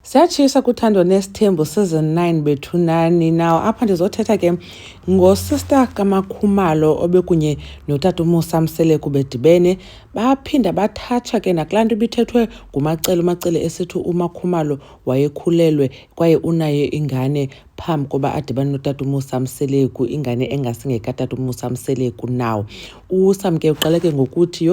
Siyatshisa kuthando nesithembu season 9 bethunani. Now apha ndizothetha ke ngosister kaMakhumalo obekunye notata uMusa Mseleku bedibene baphinda bathatsha ke nakulaa nto ibithethwe umacele esithi uMakhumalo wayekhulelwe kwaye unaye ingane phambi koba adibane notata uMusa Mseleku, ingane engasingekatata uMusa Mseleku. Now uSam ke uqale ke ngokuthi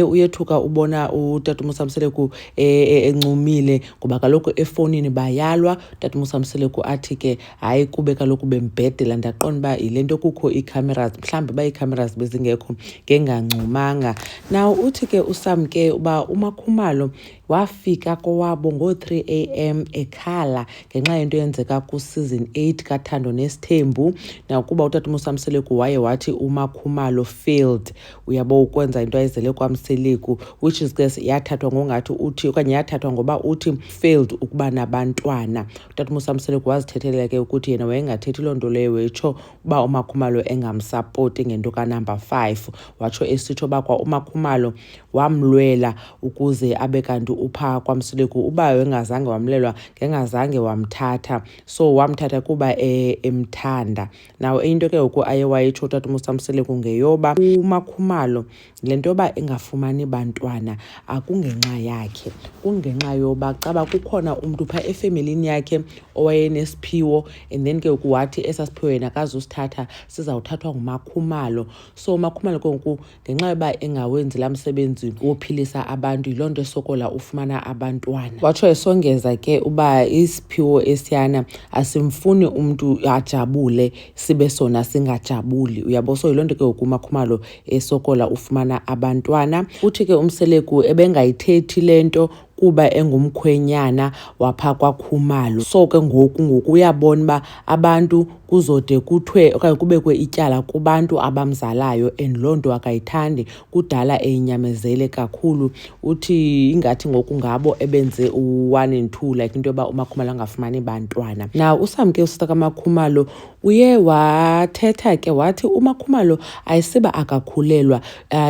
uyethuka ubona utata uMusa Mseleku encumile ngoba kaloku efonini bayalwa. Utata uMusa Mseleku athi ke hayi kube kaloku bembhedela ndaqonda uba yile nto kukho ii-cameras, mhlawumbi uba ii-cameras bezingekho ngengancumanga. Now uthi ke uSam ke uba uMakhumalo wafika kowabo ngo-3 AM ekhala ngenxa yento yenzeka ku-season 8 kaThando Nesithembu. Now kuba utata uMusa Mseleku waye wathi uMakhumalo failed, uyabo, ukwenza into ayizele kwaMseleku, which is ke yathathwa ngongathi uthi okanye yathathwa ngoba uthi failed ukuba nabantwana. Utata uMusa Mseleku wazithethelela ke ukuthi yena wayengathethi loo nto leyo, wetsho uba uMakhumalo engamsapoti ngento kanumber 5. Watsho esitsho uba kwa uMakhumalo wamlwela ukuze abe kanti upha kwaMseleku, uba wengazange wamlelwa ngengazange wamthatha, so wamthatha kuba emthanda. Now into ke ngoku aye wayitsho utata uMusa Mseleku ngeyoba uMakhumalo le nto yoba engafumani bantwana akungenxa yakhe, kungenxa yoba caba kukhona umntu phaa efemelini yakhe owayenesiphiwo, and then ke ngoku wathi esasiphiwo yena akazusithatha, sizawuthathwa nguMakhumalo. So uMakhumalo ke ngoku ngenxa yoba engawenzi laa msebenzi wophilisa abantu, yiloo nto esokola ufumana abantwana. Watsho esongeza ke uba isiphiwo esiyana asimfuni umntu ajabule sibe sona singajabuli, uyabo. So yiloo nto ke ngoku uMakhumalo esokola ufumana abantwana. Uthi ke uMseleku ebengayithethi le nto kuba engumkhwenyana wapha kwaKhumalo. So ke ngoku uyabona uba abantu kuzode kuthiwe okanye kubekwe ityala kubantu abamzalayo, and loo nto akayithandi, kudala eyinyamezele kakhulu. Uthi ingathi ngoku ngabo ebenze u-1 and 2, like into yoba uMakhumalo angafumani bantwana. Now uSam ke usista kaMakhumalo uye wathetha ke wathi uMakhumalo ayisiba akakhulelwa,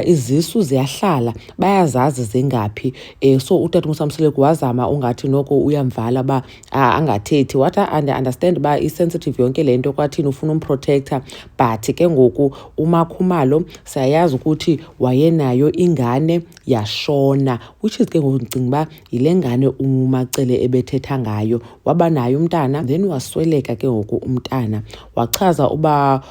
izisu ziyahlala, bayazazi zingaphi. So utata uMusa Mseleku wazama ungathi noko uyamvala uba angathethi. Wathi understand uba i-sensitive yonke le nto kwathini ufuna umprotector, but ke ngoku uMakhumalo siyayazi ukuthi wayenayo ingane yashona, which is ke ngoku ndicinga uba yile ngane uMacele ebethetha ngayo. Waba nayo umntana then wasweleka ke ngoku umntana. Wachaza uba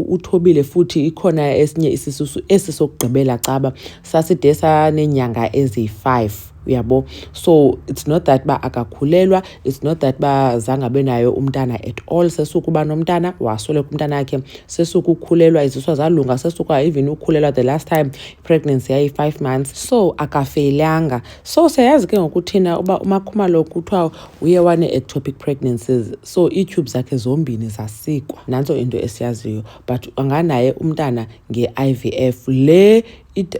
uthobile futhi ikhona esinye isisusu esi sokugqibela caba saside saneenyanga ezi-5, uyabo. So it's not that ba akakhulelwa, it's not that ba zange abe nayo umntana at all. Sesukuba nomntana wasweleka umntana wakhe, sesukukhulelwa, iziswa zalunga, sesuka even ukhulelwa the last time pregnancy yayi 5 months. So akafelanga. So siyayazi ke ngokuthina uba uMakhumalo kuthiwa uye wane-ectopic pregnancies, so ii-tubes zakhe zombini zasikwa, nantso into esiyaziyo. But anganaye umntana nge-IVF le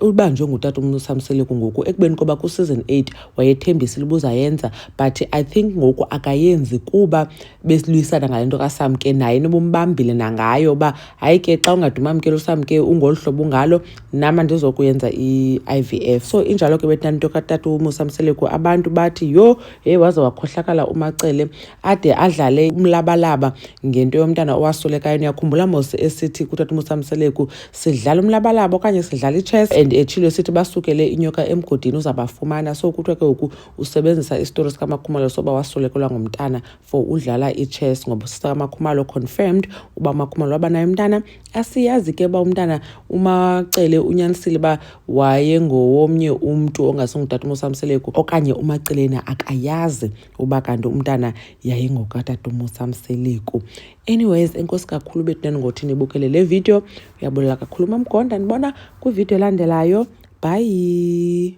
ubanjwe ngutata uMusa Mseleku ngoku ekubeni koba ku-season 8 wayethembisile ubuzayenza, but I think ngoku akayenzi kuba besilwisana ngale nto kaSam ke naye nobumbambile nangayo uba hayi ke xa ungadumamkeli uSam ke ungolu hlobo ungalo, nama ndizokuyenza i-IVF. So injalo ke betana into katata uMusa Mseleku. Abantu bathi waze wakhohlakala uMacele ade adlale umlabalaba ngento yomntana owaswelekayo. Niyakhumbula mos esithi kutata uMusa Mseleku sidlala umlabalaba okanye sidlala i-chess, and etshilo sithi basukele inyoka emgodini uzabafumana. So kuthiwa ke ngoku usebenzisa isitori sikaMakhumalo soba waswelekelwa ngumntana for udlala i-chess, ngoba usista kaMakhumalo confirmed uba uMakhumalo waba naye umntana. Asiyazi ke uba umntana uMacele unyanisile uba wayengowomnye umntu ongasingutata uMusa Mseleku okanye uMacele yena akayazi uba kanti umntana yayingokatata uMusa Mseleku. Anyways, enkosi kakhulu bethu ngothi nibukele le video. Uyabulela kakhulu Mamgonda, ndibona kwivideo elandelayo. Bye.